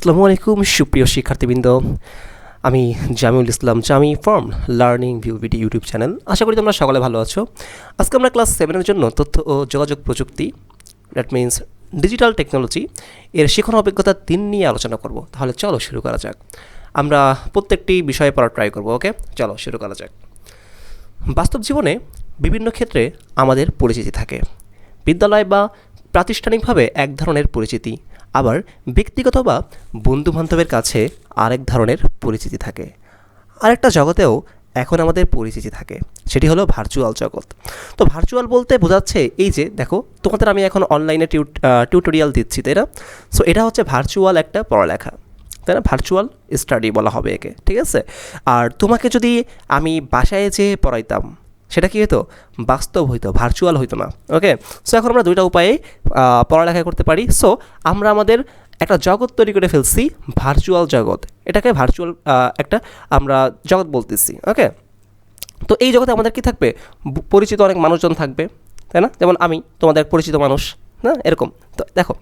আসসালামু আলাইকুম সুপ্রিয় শিক্ষার্থীবৃন্দ, আমি Jamiul Islam Jami from Learning View BD YouTube channel. আশা করি তোমরা সকলে ভালো আছো। আজকে আমরা ক্লাস 7-এর জন্য তথ্য ও যোগাযোগ প্রযুক্তি, দ্যাট মিন্স ডিজিটাল টেকনোলজি এর শিখন অভিজ্ঞতা 3 নিয়ে আলোচনা করব। তাহলে চলো শুরু করা যাক। আমরা প্রত্যেকটি বিষয়ে পড়ার ট্রাই করব। ওকে, চলো শুরু করা যাক। বাস্তব জীবনে বিভিন্ন ক্ষেত্রে আমাদের পরিচিতি থাকে। বিদ্যালয় বা প্রাতিষ্ঠানিকভাবে এক ধরনের পরিচিতি, আবার ব্যক্তিগত বা বন্ধুবান্ধবের কাছে আরেক ধরনের পরিচিতি থাকে। আরেকটা জগতেও এখন আমাদের পরিচিতি থাকে, সেটি হলো ভার্চুয়াল জগৎ। তো ভার্চুয়াল বলতে বোঝাচ্ছে এই যে দেখো, তোমাদের আমি এখন অনলাইনে টিউটোরিয়াল দিচ্ছি, তাই না? সো এটা হচ্ছে ভার্চুয়াল একটা পড়ালেখা, তাই না? ভার্চুয়াল স্টাডি বলা হবে একে, ঠিক আছে? আর তোমাকে যদি আমি বাসায় যেয়ে পড়াইতাম, সেটা কী হতো? বাস্তব হইতো, ভার্চুয়াল হইতো না। ওকে, সো এখন আমরা দুইটা উপায়ে পড়ালেখা করতে পারি। সো আমরা আমাদের একটা জগৎ তৈরি করে ফেলছি, ভার্চুয়াল জগৎ। এটাকে ভার্চুয়াল একটা আমরা জগৎ বলতেছি। ওকে, তো এই জগতে আমাদের কি থাকবে? পরিচিত অনেক মানুষজন থাকবে, তাই না? যেমন আমি তোমাদের পরিচিত মানুষ না, এরকম। তো দেখো,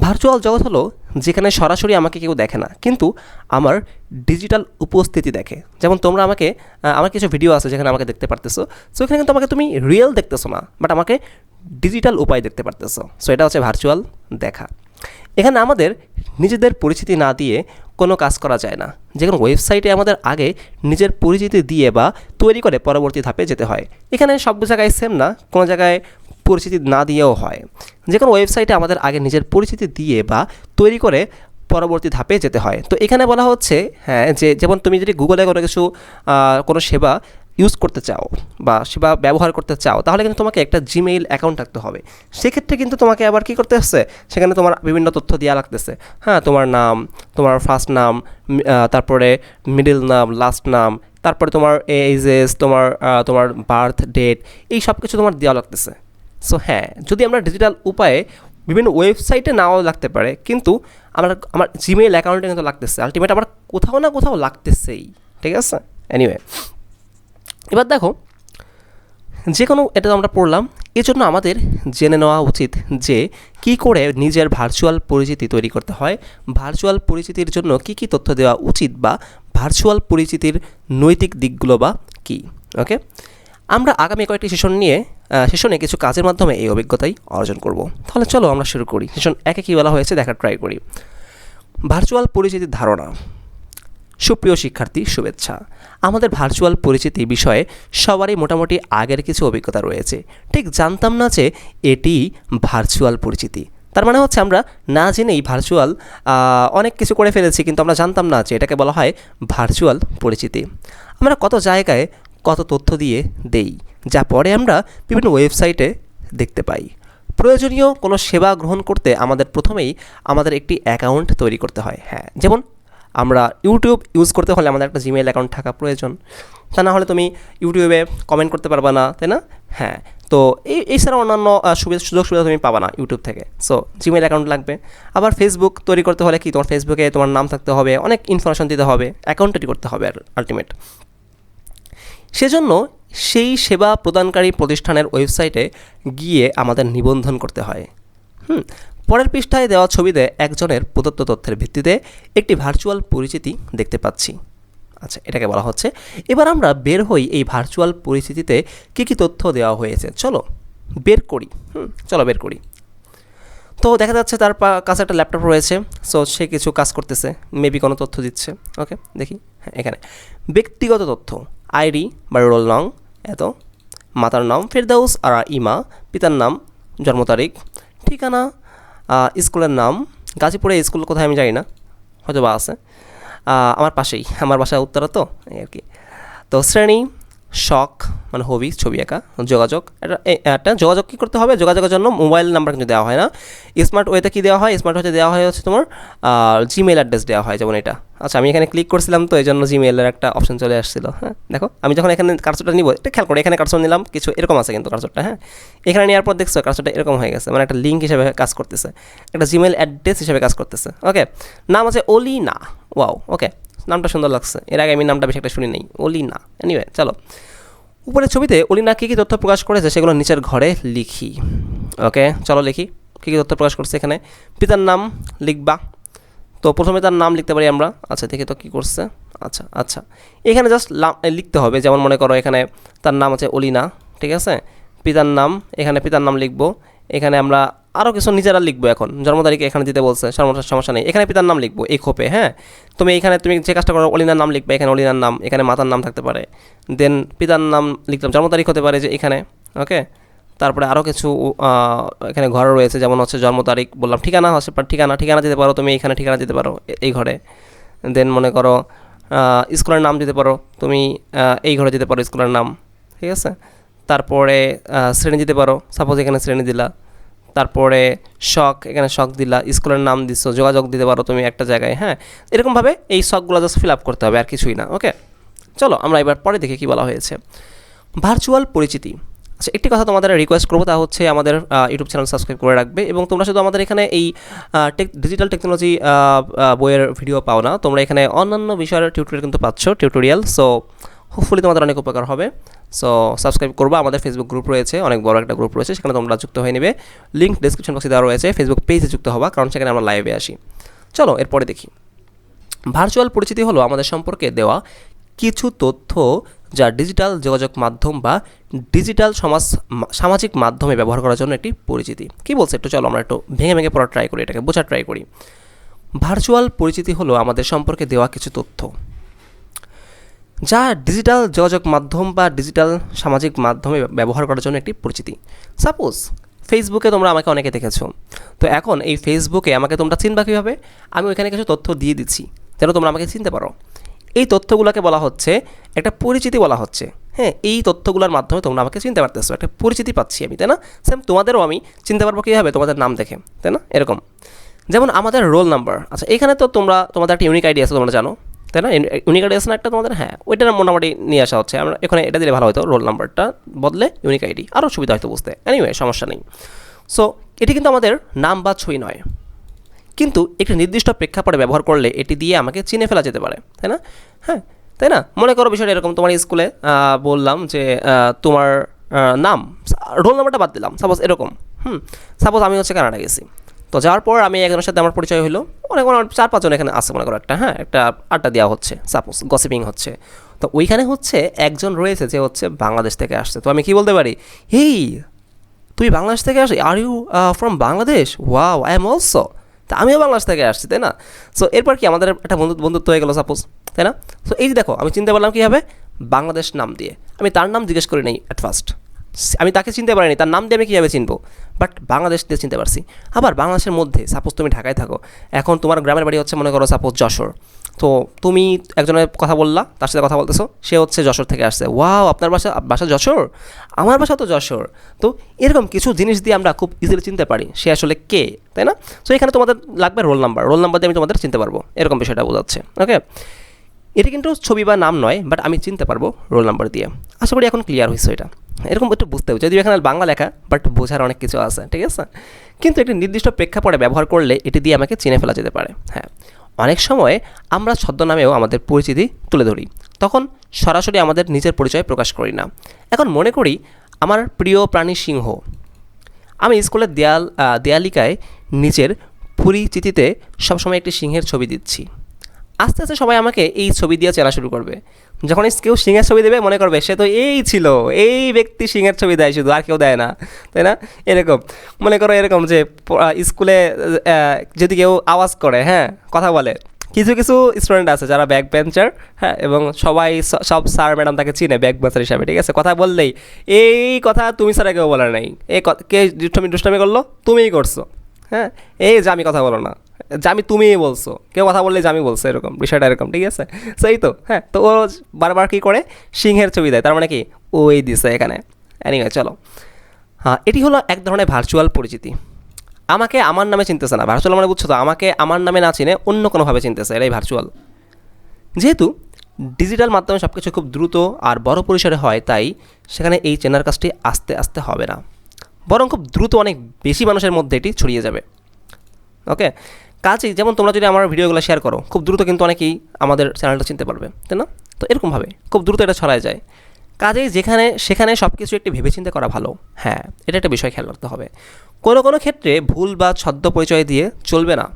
ভার্চুয়াল জগৎ হলো যেখানে সরাসরি আমাকে কেউ দেখে না, কিন্তু আমার ডিজিটাল উপস্থিতি দেখে। যেমন তোমরা আমাকে, আমার কিছু ভিডিও আছে যেখানে আমাকে দেখতে পারতেছো। সো এখানে কিন্তু আমাকে তুমি রিয়েল দেখতেছো না, বাট আমাকে ডিজিটাল উপায় দেখতে পারতেছো। সো এটা হচ্ছে ভার্চুয়াল দেখা। এখানে আমাদের নিজেদের পরিচিতি না দিয়ে কোনো কাজ করা যায় না। যে কোনো ওয়েবসাইটে আমাদের আগে নিজের পরিচিতি দিয়ে বা তৈরি করে পরবর্তী ধাপে যেতে হয়। এখানে সব জায়গায় সেম না, কোনো জায়গায় পরিচিতি না দিয়েও হয়। যে কোনো ওয়েবসাইটে আমাদের আগে নিজের পরিচিতি দিয়ে বা তৈরি করে পরবর্তী ধাপে যেতে হয়। তো এখানে বলা হচ্ছে হ্যাঁ, যে যেমন তুমি যদি গুগলে কোনো কিছু কোনো সেবা ইউজ করতে চাও বা সেবা ব্যবহার করতে চাও, তাহলে কিন্তু তোমাকে একটা জিমেইল অ্যাকাউন্ট রাখতে হবে। সেক্ষেত্রে কিন্তু তোমাকে আবার কী করতে হচ্ছে? সেখানে তোমার বিভিন্ন তথ্য দেওয়া লাগতেছে। হ্যাঁ, তোমার নাম, তোমার ফার্স্ট নাম, তারপরে মিডল নাম, লাস্ট নাম, তারপরে তোমার এজেস, তোমার বার্থ ডেট, এই সব কিছু তোমার দেওয়া লাগতেছে। সো হ্যাঁ, যদি আমরা ডিজিটাল উপায়ে বিভিন্ন ওয়েবসাইটে নাও লাগতে পারে, কিন্তু আমার জিমেইল অ্যাকাউন্টে কিন্তু লাগতেছে। আলটিমেট আমার কোথাও না কোথাও লাগতেছেই, ঠিক আছে? এনিওয়ে, এবার দেখো, যে কোনো এটা তো আমরা পড়লাম, এজন্য আমাদের জেনে নেওয়া উচিত যে কী করে নিজের ভার্চুয়াল পরিচিতি তৈরি করতে হয়, ভার্চুয়াল পরিচিতির জন্য কী কী তথ্য দেওয়া উচিত, বা ভার্চুয়াল পরিচিতির নৈতিক দিকগুলো বা কী। ওকে, আমরা আগামী কয়েকটি সেশনে কিছু কাজের মাধ্যমে এই অভিজ্ঞতাই অর্জন করব। তাহলে চলো আমরা শুরু করি। সেশন 1-এ কী বলা হয়েছে দেখার ট্রাই করি। ভার্চুয়াল পরিচিতির ধারণা। সুপ্রিয় শিক্ষার্থী, শুভেচ্ছা। আমাদের ভার্চুয়াল পরিচিতি বিষয়ে সবারই মোটামুটি আগের কিছু অভিজ্ঞতা রয়েছে। ঠিক জানতাম না যে এটি ভার্চুয়াল পরিচিতি। তার মানে হচ্ছে আমরা না জেনেই ভার্চুয়াল অনেক কিছু করে ফেলেছি, কিন্তু আমরা জানতাম না যে এটাকে বলা হয় ভার্চুয়াল পরিচিতি। আমরা কত জায়গায় কত তথ্য দিয়ে দেই, যা পরে আমরা বিভিন্ন ওয়েবসাইটে দেখতে পাই। প্রয়োজনীয় কোনো সেবা গ্রহণ করতে আমাদের প্রথমেই আমাদের একটি অ্যাকাউন্ট তৈরি করতে হয়। হ্যাঁ, যেমন আমরা ইউটিউব ইউজ করতে হলে আমাদের একটা জিমেইল অ্যাকাউন্ট থাকা প্রয়োজন। তা না হলে তুমি ইউটিউবে কমেন্ট করতে পারবা না, তাই না? হ্যাঁ, তো এছাড়া অন্যান্য সুযোগ সুবিধা তুমি পাবা না ইউটিউব থেকে। সো জিমেইল অ্যাকাউন্ট লাগবে। আবার ফেসবুক তৈরি করতে হলে কি, তোমার ফেসবুকে তোমার নাম থাকতে হবে, অনেক ইনফরমেশন দিতে হবে, অ্যাকাউন্ট তৈরি করতে হবে আলটিমেট। সেজন্য সেই সেবা প্রদানকারী প্রতিষ্ঠানের ওয়েবসাইটে গিয়ে আমাদের নিবন্ধন করতে হয়। পরের পৃষ্ঠায় দেওয়া ছবিতে একজনের প্রদত্ত তথ্যের ভিত্তিতে একটি ভার্চুয়াল পরিচিতি দেখতে পাচ্ছি। আচ্ছা, এটাকে বলা হচ্ছে। এবার আমরা বের হই এই ভার্চুয়াল পরিচিতিতে কী কী তথ্য দেওয়া হয়েছে। চলো বের করি। চলো বের করি। তো দেখা যাচ্ছে তার কাছে একটা ল্যাপটপ রয়েছে। সো সে কিছু কাজ করতেছে, মেবি কোনো তথ্য দিচ্ছে। ওকে, দেখি। হ্যাঁ, এখানে ব্যক্তিগত তথ্য, আইডি বা রোল নং এত, মাতার নাম ফেরদাউস আর ইমা, পিতার নাম, জন্ম তারিখ, ঠিকানা, স্কুলের নাম, গাজীপুরে স্কুল কোথায় আমি জানি না, হয়তো বা আছে আমার পাশেই, আমার বাসা উত্তরা, তো এই আর কি। তো শ্রেণী, শখ মানে হবি, ছবি আঁকা, যোগাযোগ, একটা যোগাযোগ কী করতে হবে? যোগাযোগের জন্য মোবাইল নাম্বার কিন্তু দেওয়া হয় না। স্মার্ট ওয়েতে কী দেওয়া হয়? স্মার্ট ওয়েতে দেওয়া হয় হচ্ছে তোমার জিমেইল অ্যাড্রেস দেওয়া হয়, যেমন এটা। আচ্ছা, আমি এখানে ক্লিক করছিলাম, তো এই জন্য জিমেইলের একটা অপশন চলে আসছিলো। হ্যাঁ, দেখো, আমি যখন এখানে কার্সরটা নিব, এটা খেয়াল করে, এখানে কার্সর নিলাম, কিছু এরকম আছে কিন্তু কার্সরটা। হ্যাঁ, এখানে নেওয়ার পর দেখছো কার্সরটা এরকম হয়ে গেছে, মানে একটা লিঙ্ক হিসেবে কাজ করতেছে, একটা জিমেইল অ্যাড্রেস হিসেবে কাজ করতেছে। ওকে, নাম আছে অলিনা। ওয়াও, ওকে, নামটা সুন্দর লাগছে। এর আগে আমি নামটা বেশি একটা শুনি নাই, অলিনা। এনিওয়ে, চলো উপরের ছবিতে অলিনা কী কী তথ্য প্রকাশ করেছে সেগুলো নিচের ঘরে লিখি। ওকে, চলো লিখি কী কী তথ্য প্রকাশ করছে। এখানে পিতার নাম লিখবা, তো প্রথমে তার নাম লিখতে পারি আমরা। আচ্ছা দেখি তো কী করছে। আচ্ছা আচ্ছা, এখানে জাস্ট লিখতে হবে। যেমন মনে করো এখানে তার নাম আছে অলিনা, ঠিক আছে। পিতার নাম, এখানে পিতার নাম লিখবো। এখানে আমরা আরও কিছু নিজেরা লিখবো। এখন জন্ম তারিখ এখানে দিতে বলছে, সমস্যা নেই। এখানে পিতার নাম লিখবো এই খোপে, হ্যাঁ। তুমি এখানে তুমি যে কাজটা করো অলিনার নাম লিখবে, এখানে অলিনার নাম, এখানে মাতার নাম থাকতে পারে। দেন পিতার নাম লিখলাম, জন্ম তারিখ হতে পারে যে এখানে, ওকে। তারপরে আরও কিছু এখানে ঘর রয়েছে, যেমন হচ্ছে জন্ম তারিখ বললাম, ঠিকানা হচ্ছে ঠিকানা দিতে পারো তুমি, এখানে ঠিকানা দিতে পারো এই ঘরে। দেন মনে করো স্কুলের নাম দিতে পারো তুমি, এই ঘরে দিতে পারো স্কুলের নাম, ঠিক আছে। তারপরে শ্রেণী দিতে পারো, সাপোজ এখানে শ্রেণী দিলা। তারপরে শখ, এখানে শখ দিলা, স্কুলের নাম দিচ্ছ, যোগাযোগ দিতে পারো তুমি একটা জায়গায়, হ্যাঁ। এরকমভাবে এই শখগুলো জাস্ট ফিল আপ করতে হবে, আর কিছুই না, ওকে। চলো আমরা এবার পরে দেখি কী বলা হয়েছে। ভার্চুয়াল পরিচিতি। আচ্ছা, একটি কথা তোমাদের রিকোয়েস্ট করবো, তা হচ্ছে আমাদের ইউটিউব চ্যানেল সাবস্ক্রাইব করে রাখবে। এবং তোমরা শুধু আমাদের এখানে এই ডিজিটাল টেকনোলজি বইয়ের ভিডিও পাও না, তোমরা এখানে অন্যান্য বিষয়ের টিউটোরিয়াল কিন্তু পাচ্ছ, টিউটোরিয়াল। সো হোপফুলি তোমাদের অনেক উপকার হবে। সো সাবস্ক্রাইব করবো। আমাদের ফেসবুক গ্রুপ রয়েছে, অনেক বড় একটা গ্রুপ রয়েছে, সেখানে তোমরা যুক্ত হয়ে নেবে। লিঙ্ক ডিসক্রিপশন বক্সে দেওয়া রয়েছে। ফেসবুক পেজে যুক্ত হওয়া, কারণ সেখানে আমরা লাইভে আসি। চলো এরপরে দেখি। ভার্চুয়াল পরিচিতি হলো আমাদের সম্পর্কে দেওয়া কিছু তথ্য যা ডিজিটাল যোগাযোগ মাধ্যম বা ডিজিটাল সামাজিক মাধ্যমে ব্যবহার করার জন্য একটি পরিচিতি। কী বলছে একটু চলো আমরা একটু ভেঙে ভেঙে পড়া ট্রাই করি, এটাকে বোঝার ট্রাই করি। ভার্চুয়াল পরিচিতি হলো আমাদের সম্পর্কে দেওয়া কিছু তথ্য যা ডিজিটাল যোগাযোগ মাধ্যম বা ডিজিটাল সামাজিক মাধ্যমে ব্যবহার করার জন্য একটি পরিচিতি। সাপোজ ফেসবুকে তোমরা আমাকে অনেকে দেখেছো, তো এখন এই ফেসবুকে আমাকে তোমরা চিনবা কীভাবে? আমি ওইখানে কিছু তথ্য দিয়ে দিচ্ছি যেন তোমরা আমাকে চিনতে পারো। এই তথ্যগুলোকে বলা হচ্ছে একটা পরিচিতি বলা হচ্ছে, হ্যাঁ। এই তথ্যগুলোর মাধ্যমে তোমরা আমাকে চিনতে পারতেছো, একটা পরিচিতি পাচ্ছি আমি, তাই না? সেম তোমাদেরও আমি চিনতে পারবো কীভাবে? তোমাদের নাম দেখে, তাই না? এরকম যেমন আমাদের রোল নাম্বার। আচ্ছা, এখানে তো তোমাদের একটা ইউনিক আইডি আছে, তোমরা জানো, তাই না? ইউনিক আইডি আছে না একটা তোমাদের? হ্যাঁ, ওইটা মোটামুটি নিয়ে আসা হচ্ছে। আমরা এখানে এটা দিলে ভালো হতো, রোল নাম্বারটা বদলে ইউনিক আইডি, আরও সুবিধা হয়তো বুঝতে। এনিওয়ে, সমস্যা নেই। সো এটি কিন্তু আমাদের নাম বা ছবি নয়, কিন্তু একটি নির্দিষ্ট প্রেক্ষাপটে ব্যবহার করলে এটি দিয়ে আমাকে চিনে ফেলা যেতে পারে, তাই না? হ্যাঁ, তাই না? মনে করো বিষয়টা এরকম, তোমার স্কুলে বললাম যে তোমার নাম, রোল নাম্বারটা বাদ দিলাম, সাপোজ এরকম। সাপোজ আমি হচ্ছে কানাডা গেছি, তো যাওয়ার পর আমি একজনের সাথে আমার পরিচয় হলো, অনেক 4-5 জন এখানে আছে মনে করো, একটা আড্ডা দেওয়া হচ্ছে, সাপোজ গসিপিং হচ্ছে। তো ওইখানে হচ্ছে একজন রয়েছে যে হচ্ছে বাংলাদেশ থেকে আসছে। তো আমি কি বলতে পারি? হেই, তুই বাংলাদেশ থেকে আসি? Are you from Bangladesh? Wow, I am also. তা আমিও বাংলাদেশ থেকে আসছি, তাই না? সো এরপর কি আমাদের একটা বন্ধুত্ব হয়ে গেলো সাপোজ, তাই না? সো এই যে দেখো, আমি চিনতে পারলাম কীভাবে? বাংলাদেশ নাম দিয়ে। আমি তার নাম জিজ্ঞেস করি নাই অ্যাট ফার্স্ট, আমি তাকে চিনতে পারিনি, তার নাম দিয়ে আমি কীভাবে চিনবো? বাট বাংলাদেশ দিয়ে চিনতে পারছি। আবার বাংলাদেশের মধ্যে সাপোজ তুমি ঢাকায় থাকো, এখন তোমার গ্রামের বাড়ি হচ্ছে মনে করো সাপোজ যশোর। তো তুমি একজনের কথা বললা, তার সাথে কথা বলতেছো, সে হচ্ছে যশোর থেকে আসছে। ওয়াও, আপনার বাসা যশোর? আমার বাসা তো যশোর। তো এরকম কিছু জিনিস দিয়ে আমরা খুব ইজিলি চিনতে পারি সে আসলে কে, তাই না? সো এখানে তোমাদের লাগবে রোল নাম্বার দিয়ে আমি তোমাদের চিনতে পারবো, এরকম বিষয়টা বোঝাচ্ছে, ওকে। এটি কিন্তু ছবি বা নাম নয়, বাট আমি চিনতে পারবো রোল নাম্বার দিয়ে। আশা করি এখন ক্লিয়ার হয়েছে এটা। এরকম একটু বুঝতে হবে, যদিও এখানে বাংলা লেখা, বাট বোঝার অনেক কিছু আছে, ঠিক আছে। কিন্তু একটি নির্দিষ্ট প্রেক্ষাপটে ব্যবহার করলে এটি দিয়ে আমাকে চিনে ফেলা যেতে পারে। হ্যাঁ, অনেক সময় আমরা ছদ্মনামেও আমাদের পরিচিতি তুলে ধরি, তখন সরাসরি আমাদের নিজের পরিচয় প্রকাশ করি না। এখন মনে করি আমার প্রিয় প্রাণী সিংহ। আমি স্কুলের দেয়ালিকায় নিজের পরিচিতিতে সবসময় একটি সিংহের ছবি দিচ্ছি। আস্তে আস্তে সবাই আমাকে এই ছবি দিয়ে চেনা শুরু করবে। যখন কেউ সিংহের ছবি দেবে, মনে করবে সে তো এই ছিল, এই ব্যক্তি সিংহের ছবি দেয় শুধু, আর কেউ দেয় না, তাই না? এরকম মনে করো এরকম যে স্কুলে যদি কেউ আওয়াজ করে, হ্যাঁ, কথা বলে, কিছু স্টুডেন্ট আছে যারা ব্যাক বেঞ্চার, হ্যাঁ, এবং সব স্যার ম্যাডাম তাকে চিনে ব্যাক বেঞ্চার হিসাবে, ঠিক আছে। কথা বললেই এই কথা তুমি ছাড়া কেউ বলার নাই, কে দুষ্টামি করলো? তুমিই করছো, হ্যাঁ, এই যে আমি কথা বলো না, জামি তুমিই বলছো, কেউ কথা বললে জামি বলছো, এরকম বিষয়টা এরকম, ঠিক আছে। সেই তো, হ্যাঁ। তো ও বারবার কী করে সিংহের ছবি দেয়, তার মানে কি ওই দিছে এখানে। এনিওয়ে, চলো। হ্যাঁ, এটি হলো এক ধরনের ভার্চুয়াল পরিচিতি। আমাকে আমার নামে চিনতেছে না, ভার্চুয়াল মানে বুঝছো তো, আমাকে আমার নামে না চিনে অন্য কোনোভাবে চিনতেছে, এটাই ভার্চুয়াল। যেহেতু ডিজিটাল মাধ্যমে সব কিছু খুব দ্রুত আর বড় পরিসরে হয়, তাই সেখানে এই চেনার কাজটি আস্তে আস্তে হবে না, বরং খুব দ্রুত অনেক বেশি মানুষের মধ্যে এটি ছড়িয়ে যাবে, ওকে। কাজেই যেমন তোমরা যদি আমার ভিডিওগুলো শেয়ার করো, খুব দ্রুত কিন্তু অনেকেই আমাদের চ্যানেলটা চিনতে পারবে, তাই না? তো এরকমভাবে খুব দ্রুত এটা ছড়ায় যায়। কাজেই সেখানে সব কিছু একটি ভেবেচিন্তে করা ভালো। হ্যাঁ, এটা একটা বিষয় খেয়াল রাখতে হবে। কোনো ক্ষেত্রে ভুল বা ছদ্ম পরিচয় দিয়ে চলবে না।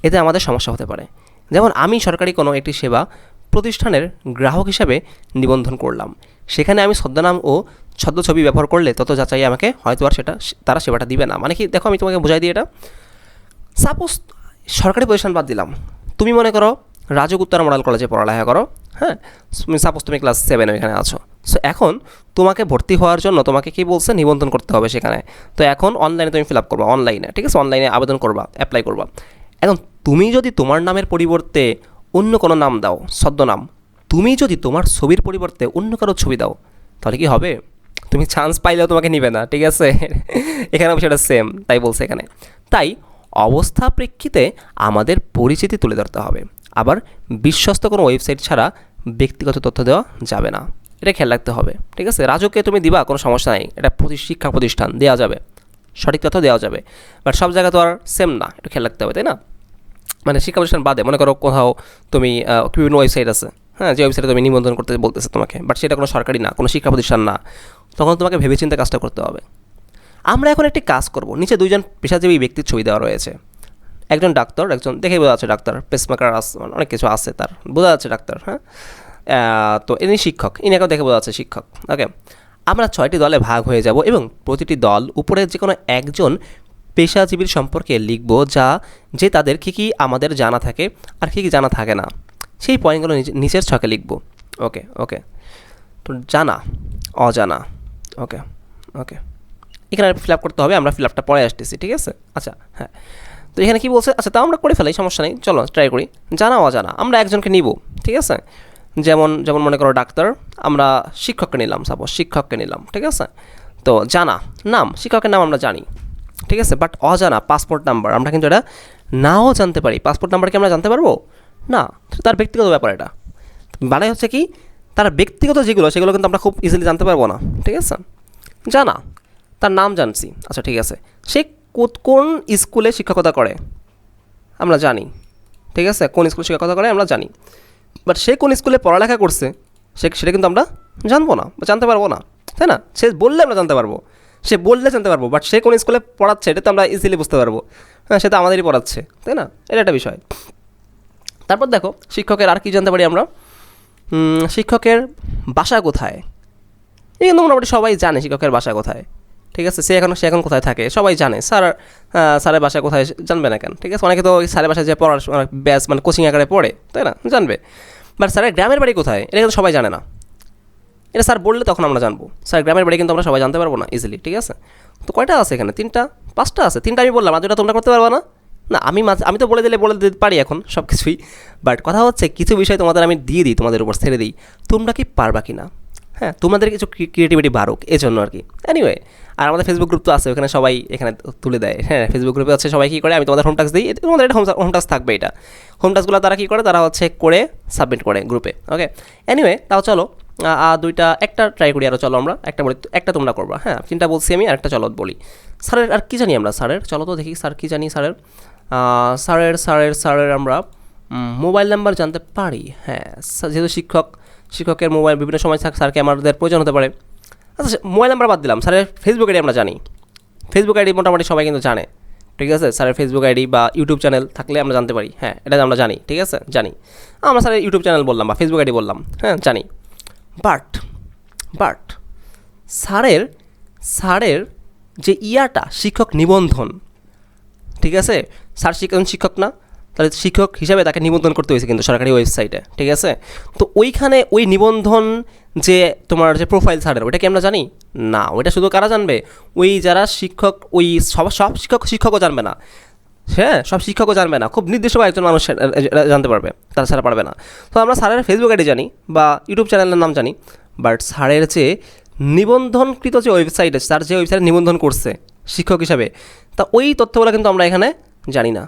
এতে আমাদের সমস্যা হতে পারে। যেমন আমি সরকারি কোনো একটি সেবা প্রতিষ্ঠানের গ্রাহক হিসাবে নিবন্ধন করলাম, সেখানে আমি ছদ্মনাম ও ছদ্মছবি ব্যবহার করলে তত যাচাই আমাকে হয়তো আর তারা সেবাটা দিবে না। মানে কি, দেখো আমি তোমাকে বোঝাই দিই এটা। সাপোজ সরকারি প্রতিষ্ঠান বাদ দিলাম, তুমি মনে করো রাজুক উত্তরা মডেল কলেজে পড়ালেখা করো, হ্যাঁ, সাপোজ তুমি ক্লাস 7 এখানে আছো। সো এখন তোমাকে ভর্তি হওয়ার জন্য তোমাকে কি বলছে, নিবন্ধন করতে হবে সেখানে। তো এখন অনলাইনে তুমি ফিল আপ করবা, অনলাইনে, ঠিক আছে, অনলাইনে আবেদন করবা, অ্যাপ্লাই করবা। এখন তুমি যদি তোমার নামের পরিবর্তে অন্য কোনো নাম দাও, ছদ্মনাম, তুমি যদি তোমার ছবির পরিবর্তে অন্য কারো ছবি দাও, তাহলে কি হবে? তুমি চান্স পাইলেও তোমাকে নিবে না, ঠিক আছে। এখানে বিষয়টা সেম, তাই বলছে এখানে। তাই অবস্থা প্রেক্ষিতে আমাদের পরিচিতি তুলে ধরতে হবে। আবার বিশ্বস্ত কোনো ওয়েবসাইট ছাড়া ব্যক্তিগত তথ্য দেওয়া যাবে না, এটা খেয়াল রাখতে হবে, ঠিক আছে। রাজুকে তুমি দিবা, কোনো সমস্যা নেই, এটা শিক্ষা প্রতিষ্ঠান, দেওয়া যাবে, সঠিক তথ্য দেওয়া যাবে। বাট সব জায়গা তো আর সেম না, এটা খেয়াল রাখতে হবে, তাই না? মানে শিক্ষা প্রতিষ্ঠান বাদে মনে করো কোথাও তুমি বিভিন্ন ওয়েবসাইট আছে, হ্যাঁ, যে ওয়েবসাইটে তুমি নিবন্ধন করতে বলতেছে তোমাকে, বাট সেটা কোনো সরকারি না, কোনো শিক্ষা প্রতিষ্ঠান না, তখন তোমাকে ভেবেচিন্তে কাজটা করতে হবে। আমরা এখন একটি কাজ করব। নিচে দুইজন পেশাজীবী ব্যক্তির ছবি দেওয়া রয়েছে, একজন ডাক্তার, একজন দেখে বোঝা যাচ্ছে ডাক্তার, পেসমেকার আছে, অনেক কিছু আছে তার, বোঝা যাচ্ছে ডাক্তার, হ্যাঁ। তো ইনি শিক্ষক, ইনাকেও দেখে বোঝা যাচ্ছে শিক্ষক। ওকে, আমরা 6টি দলে ভাগ হয়ে যাব এবং প্রতিটি দল উপরে যে কোনো একজন পেশাজীবীর সম্পর্কে লিখব, যে তাদের কী কী আমাদের জানা থাকে আর কী কী জানা থাকে না, সেই পয়েন্টগুলো নিচের ছকে লিখব। ওকে ওকে, তো জানা, অজানা, ওকে ওকে, এখানে ফিল আপ করতে হবে, আমরা ফিল আপটা পরে আসতেছি, ঠিক আছে। আচ্ছা, হ্যাঁ, তো এখানে কী বলছে, আচ্ছা, তা আমরা করে ফেলাই, সমস্যা নেই, চলো ট্রাই করি। জানা অজানা আমরা একজনকে নিব, ঠিক আছে। যেমন মনে করো ডাক্তার, আমরা শিক্ষককে নিলাম, সাপোজ শিক্ষককে নিলাম, ঠিক আছে। তো জানা নাম, শিক্ষকের নাম আমরা জানি, ঠিক আছে। বাট অজানা পাসপোর্ট নাম্বার, আমরা কিন্তু এটা নাও জানতে পারি। পাসপোর্ট নাম্বার কি আমরা জানতে পারবো না, তার ব্যক্তিগত ব্যাপার এটা। মানে হচ্ছে কি, তার ব্যক্তিগত সেগুলো কিন্তু আমরা খুব ইজিলি জানতে পারবো না, ঠিক আছে। জানা, তার নাম জানছি, আচ্ছা ঠিক আছে। সে কোন স্কুলে শিক্ষকতা করে আমরা জানি, ঠিক আছে, কোন স্কুলে শিক্ষকতা করে আমরা জানি। বাট সে কোন স্কুলে পড়ালেখা করছে সেটা কিন্তু আমরা জানবো না বা জানতে পারবো না, তাই না? সে বললে আমরা জানতে পারবো, সে বললে জানতে পারবো, বাট সে কোন স্কুলে পড়াচ্ছে এটা তো আমরা ইজিলি বুঝতে পারবো, হ্যাঁ, সেটা আমাদেরই পড়াচ্ছে, তাই না? এটা একটা বিষয়। তারপর দেখো শিক্ষকের আর কি জানতে পারি আমরা, শিক্ষকের বাসা কোথায়, এই কিন্তু মোটামুটি সবাই জানে শিক্ষকের বাসা কোথায়, ঠিক আছে। সে এখন কোথায় থাকে সবাই জানে। স্যারের বাসা কোথায় জানবে না কেন, ঠিক আছে। অনেকে তো ওই স্যারের বাসায় যে পড়ার ব্যাচ মানে কোচিং আকারে পড়ে, তাই না, জানবে। বাট স্যারের গ্রামের বাড়ি কোথায় এটা কিন্তু সবাই জানে না, এটা স্যার বললে তখন আমরা জানবো। স্যার গ্রামের বাড়ি কিন্তু আমরা সবাই জানতে পারবো না ইজিলি, ঠিক আছে। তো কয়টা আছে এখানে, 5টা আছে। 3টা আমি বললাম, আর 2টা তোমরা করতে পারবো না। না, আমি তো বলে দিতে পারি এখন সব কিছুই। বাট কথা হচ্ছে কিছু বিষয় তোমাদের আমি দিয়ে দিই, তোমাদের উপর ছেড়ে দিই, তোমরা কি পারবা কি না, হ্যাঁ, তোমাদের কিছু ক্রিয়েটিভিটি বাড়ুক এজন্য আর কি। এনিওয়ে, আর আমাদের ফেসবুক গ্রুপ তো আছে, ওখানে সবাই এখানে তুলে দেয়, হ্যাঁ, ফেসবুক গ্রুপে হচ্ছে সবাই কী করে, আমি তোমাদের হোম টাস্ক দিই, তোমাদের এটা হোম টাস্ক থাকবে। এটা হোম টাস্কগুলো তারা কী করে, তারা হচ্ছে করে সাবমিট করে গ্রুপে। ওকে, এনিওয়ে, তাও চলো একটা ট্রাই করি আরও, চলো আমরা একটা বলি, একটা তোমরা করবা, হ্যাঁ, 3টা বলছি আমি, আর একটা চলো বলি। স্যারের আর কী জানি আমরা, স্যারের চলো তো দেখি, স্যার কী জানি, স্যারের আমরা মোবাইল নাম্বার জানতে পারি, হ্যাঁ, যেহেতু শিক্ষকের মোবাইল বিভিন্ন সময় স্যারকে আমাদের প্রয়োজন হতে পারে। আচ্ছা, মোবাইল নাম্বার বাদ দিলাম, স্যারের ফেসবুক আইডি আমরা জানি, ফেসবুক আইডি মোটামুটি সবাই কিন্তু জানে, ঠিক আছে। স্যারের ফেসবুক আইডি বা ইউটিউব চ্যানেল থাকলে আমরা জানতে পারি, হ্যাঁ, এটা আমরা জানি, ঠিক আছে, জানি। আমরা স্যারের ইউটিউব চ্যানেল বললাম বা ফেসবুক আইডি বললাম, হ্যাঁ, জানি। বাট স্যারের যে শিক্ষক নিবন্ধন, ঠিক আছে, স্যার শিক্ষক না, তাহলে শিক্ষক হিসাবে তাকে নিবন্ধন করতে হয়েছে কিন্তু সরকারি ওয়েবসাইটে, ঠিক আছে। তো ওইখানে ওই নিবন্ধন যে তোমার যে প্রোফাইল স্যারের, ওইটা কি আমরা জানি না, ওইটা শুধু কারা জানবে, ওই যারা শিক্ষক, ওই সব শিক্ষকও জানবে না, হ্যাঁ, সব শিক্ষকও জানবে না, খুব নির্দিষ্ট একজন মানুষ জানতে পারবে, তারা ছাড়া পারবে না। তো আমরা স্যারের ফেসবুক আইডি জানি বা ইউটিউব চ্যানেলের নাম জানি, বাট স্যারের যে নিবন্ধনকৃত যে ওয়েবসাইটে, স্যার যে ওয়েবসাইটে নিবন্ধন করছে শিক্ষক হিসাবে, তা ওই তথ্যগুলো কিন্তু আমরা এখানে জানি না।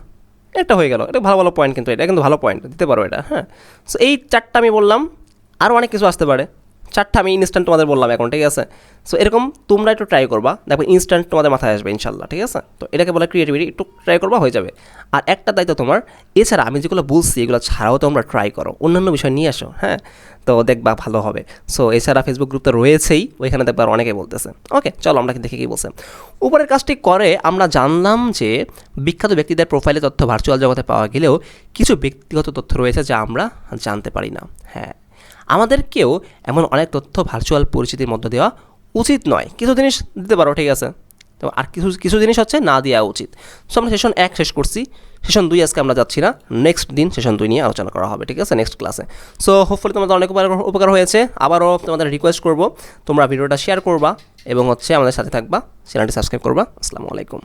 এটা হয়ে গেল, এটা ভালো পয়েন্ট, কিন্তু এটা কিন্তু ভালো পয়েন্ট দিতে পারো এটা, হ্যাঁ। সো এই 4টা আমি বললাম, আরও অনেক কিছু আসতে পারে, 4টা আমি ইনস্ট্যান্ট তোমাদের বললাম এখন, ঠিক আছে? সো এরকম তোমরা একটু ট্রাই করবা, দেখো ইনস্ট্যান্ট তোমাদের মাথায় আসবে ইনশাল্লাহ, ঠিক আছে? তো এটাকে বলে ক্রিয়েটিভিটি, একটু ট্রাই করবা হয়ে যাবে। আর একটা দায়িত্ব তোমার, এছাড়া আমি যেগুলো বলছি এগুলো ছাড়াও তোমরা ট্রাই করো, অন্যান্য বিষয় নিয়ে আসো, হ্যাঁ? তো দেখবা ভালো হবে। সো এছাড়া ফেসবুক গ্রুপ তো রয়েছেই, ওইখানে দেখবা অনেকে বলতেছে। ওকে, চলো আমরা দেখি কী বলছে। উপরের কাজটি করে আমরা জানলাম যে বিখ্যাত ব্যক্তিদের প্রোফাইলে তথ্য ভার্চুয়াল জগতে পাওয়া গেলেও কিছু ব্যক্তিগত তথ্য রয়েছে যা আমরা জানতে পারি না। হ্যাঁ, আমাদেরকেও এমন অনেক তথ্য ভার্চুয়াল পরিচিতির মধ্যে দেওয়া উচিত নয়। কিছু জিনিস দিতে পারো, ঠিক আছে, তো আর কিছু কিছু জিনিস হচ্ছে না দেওয়া উচিত। সো আমরা সেশন 1 শেষ করছি, সেশন 2 আজকে আমরা যাচ্ছি না, নেক্সট দিন সেশন 2 নিয়ে আলোচনা করা হবে, ঠিক আছে, নেক্সট ক্লাসে। সো হোপফুলি তোমাদের অনেক উপকার হয়েছে। আবারও তোমাদের রিকোয়েস্ট করব তোমরা ভিডিওটা শেয়ার করবা এবং হচ্ছে আমাদের সাথে থাকবা, চ্যানেলটি সাবস্ক্রাইব করবা। আসসালামু আলাইকুম।